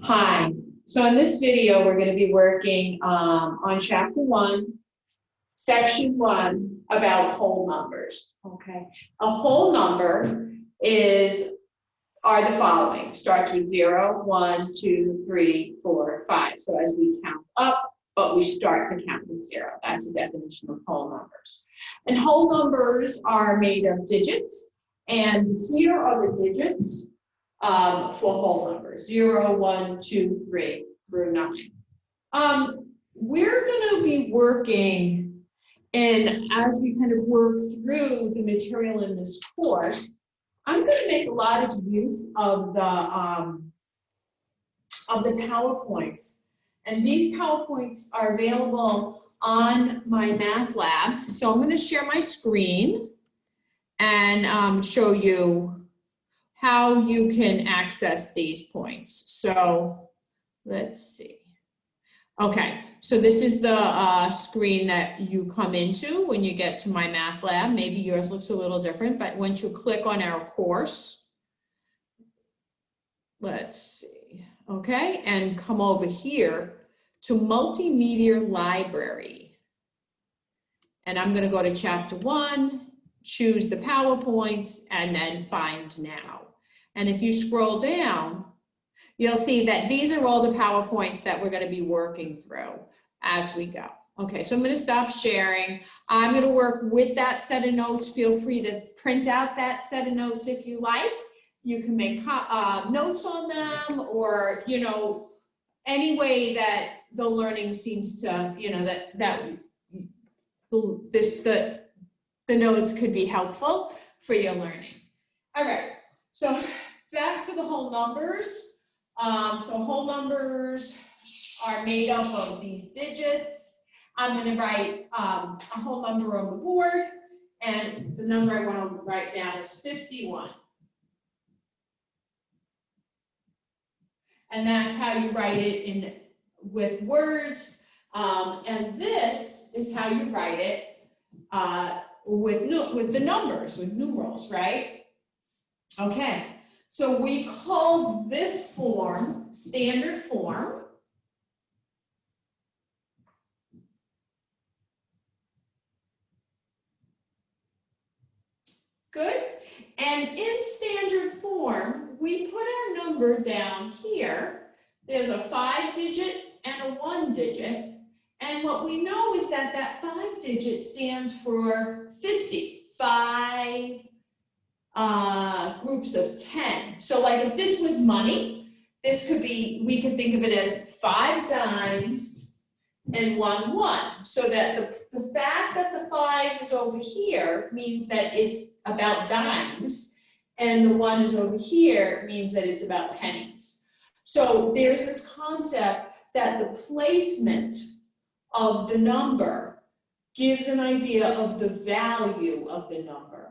Hi, so in this video, we're going to be working on chapter 1, section 1 about whole numbers, okay? A whole number are the following, starts with 0, 1, 2, 3, 4, 5. So as we count up, but we start the count with 0. That's a definition of whole numbers. And whole numbers are made of digits, and here are the digits for whole numbers, 0, 1, 2, 3 through 9. We're going to be working, and as we kind of work through the material in this course, I'm going to make a lot of use of the PowerPoints. And these PowerPoints are available on my math lab. So I'm going to share my screen and show you how you can access these points. So let's see. Okay, so this is the screen that you come into when you get to my math lab. Maybe yours looks a little different, but once you click on our course, let's see, okay, and come over here to Multimedia Library. And I'm gonna go to chapter 1, choose the PowerPoints, and then find now. And if you scroll down, you'll see that these are all the PowerPoints that we're going to be working through as we go. Okay, so I'm going to stop sharing. I'm going to work with that set of notes. Feel free to print out that set of notes if you like. You can make notes on them, or, you know, any way that the learning seems to, you know, the notes could be helpful for your learning. All right, so back to the whole numbers. So whole numbers are made up of these digits. I'm going to write a whole number on the board, and the number I want to write down is 51. And that's how you write it with words. And this is how you write it with the numbers, with numerals, right? Okay. So we call this form standard form. Good. And in standard form, we put our number down here. There's a 5-digit and a 1-digit. And what we know is that that 5-digit stands for 50. 5 groups of 10. So like if this was money, this could be, we could think of it as 5 dimes and 1 1. So that the fact that the 5 is over here means that it's about dimes, and the 1 is over here means that it's about pennies. So there's this concept that the placement of the number gives an idea of the value of the number.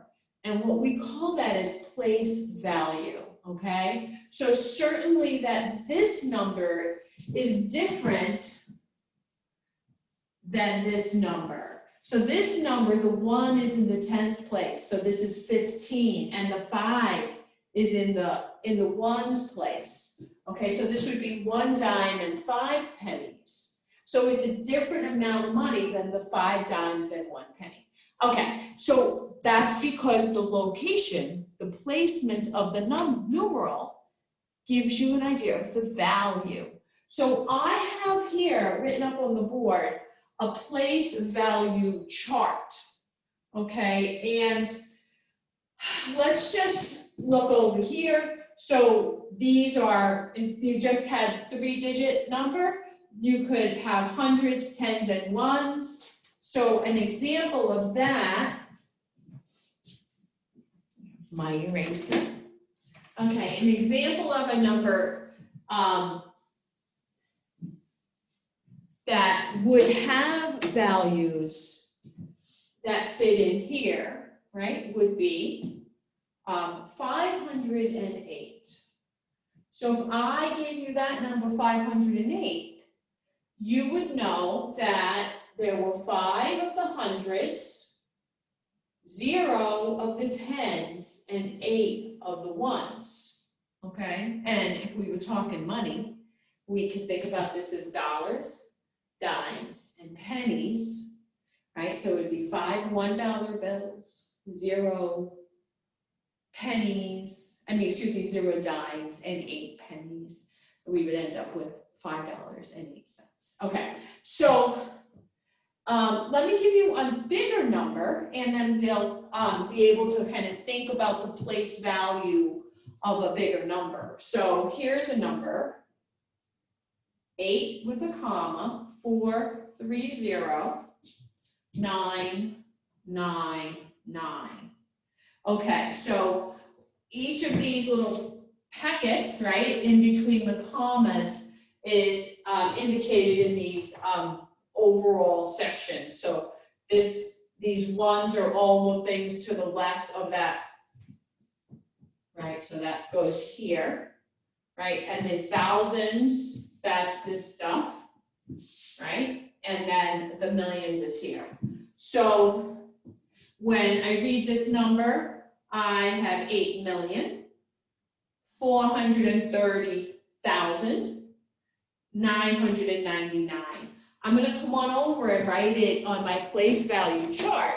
And what we call that is place value, okay? So certainly that this number is different than this number. So this number, the 1 is in the 10th place. So this is 15, and the 5 is in the 1's place. Okay, so this would be 1 dime and 5 pennies. So it's a different amount of money than the 5 dimes and 1 penny. Okay, so that's because the location, the placement of the numeral gives you an idea of the value. So I have here written up on the board a place value chart, okay? And let's just look over here. So these are, if you just had 3-digit number, you could have hundreds, tens, and ones. So an example of that, my eraser. Okay, an example of a number that would have values that fit in here, right, would be 508. So if I gave you that number 508, you would know that there were 5 of the hundreds, 0 of the tens, and 8 of the ones, okay? And if we were talking money, we can think about this as dollars, dimes, and pennies, right? So it would be 5 $1 bills, 0 pennies, 0 dimes, and 8 pennies. We would end up with $5.08. Okay, so let me give you a bigger number, and then we'll be able to kind of think about the place value of a bigger number. So here's a number, 8 with a comma, 430,999. Okay, so each of these little packets, right, in between the commas is indicated in these overall sections. So these ones are all the things to the left of that, right? So that goes here, right? And the thousands, that's this stuff, right? And then the millions is here. So when I read this number, I have 8,430,999. I'm going to come on over and write it on my place value chart,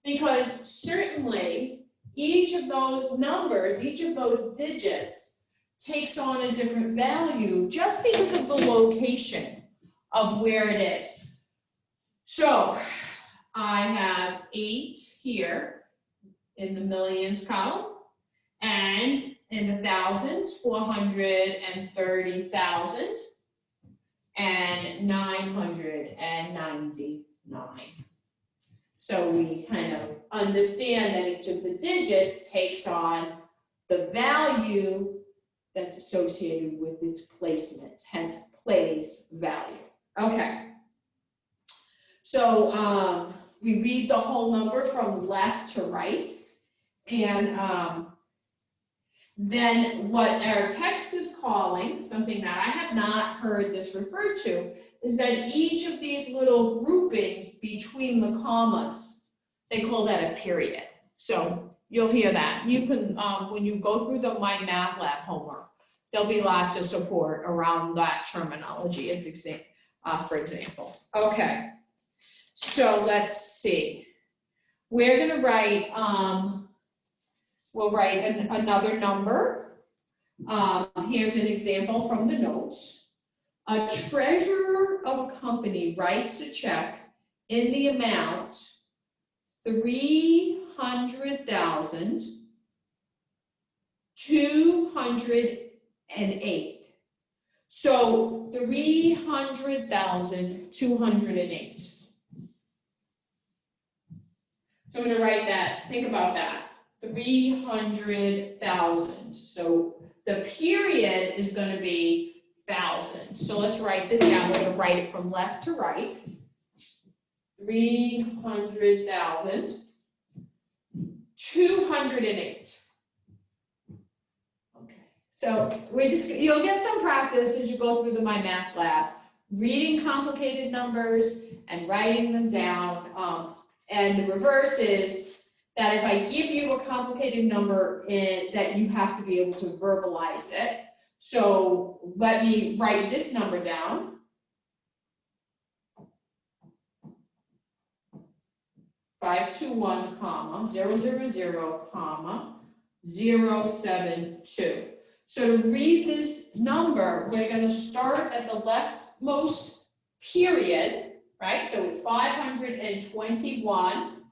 because certainly each of those numbers, each of those digits takes on a different value just because of the location of where it is. So I have 8 here in the millions column, and in the thousands, 430,000 and 999. So we kind of understand that each of the digits takes on the value that's associated with its placement, hence place value. Okay. So we read the whole number from left to right. And then what our text is calling, something that I have not heard this referred to, is that each of these little groupings between the commas, they call that a period. So you'll hear that. You can, when you go through the My Math Lab homework, there'll be lots of support around that terminology as for example. Okay, so let's see. We're gonna write, we'll write another number. Here's an example from the notes. A treasurer of a company writes a check in the amount $300,208. So 300,208. So I'm going to write that. Think about that. 300,000. So the period is going to be 1,000. So let's write this down. We're going to write it from left to right. 300,208. Okay. So you'll get some practice as you go through the My Math Lab, reading complicated numbers and writing them down. And the reverse is that if I give you a complicated number, that you have to be able to verbalize it. So let me write this number down. $521,000,072. So to read this number, we're going to start at the leftmost period, right? So it's 521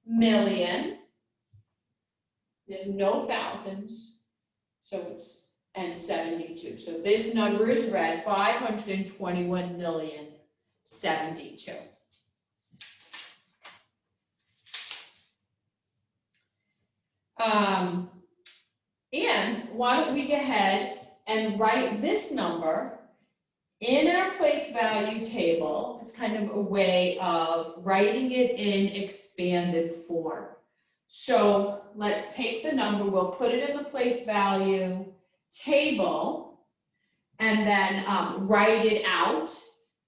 million. There's no thousands, so it's and 72. So this number is read 521,072. And why don't we go ahead and write this number in our place value table. It's kind of a way of writing it in expanded form. So let's take the number, we'll put it in the place value table, and then write it out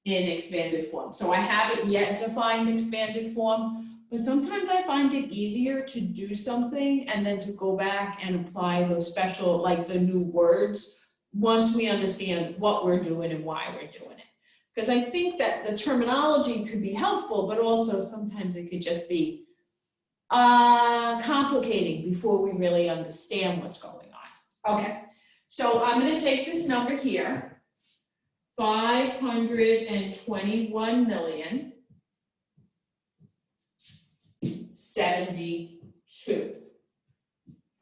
in expanded form. So I haven't yet defined expanded form, but sometimes I find it easier to do something and then to go back and apply those special, like the new words once we understand what we're doing and why we're doing it. Because I think that the terminology could be helpful, but also sometimes it could just be complicating before we really understand what's going on. Okay, so I'm going to take this number here, 521,072.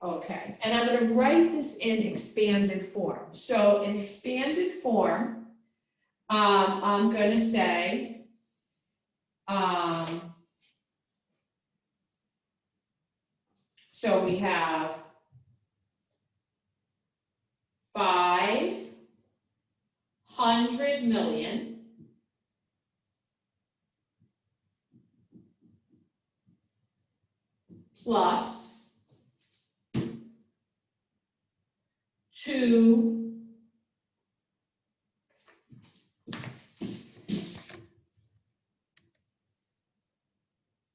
Okay, and I'm going to write this in expanded form. So in expanded form, I'm going to say, so we have 500 million plus 2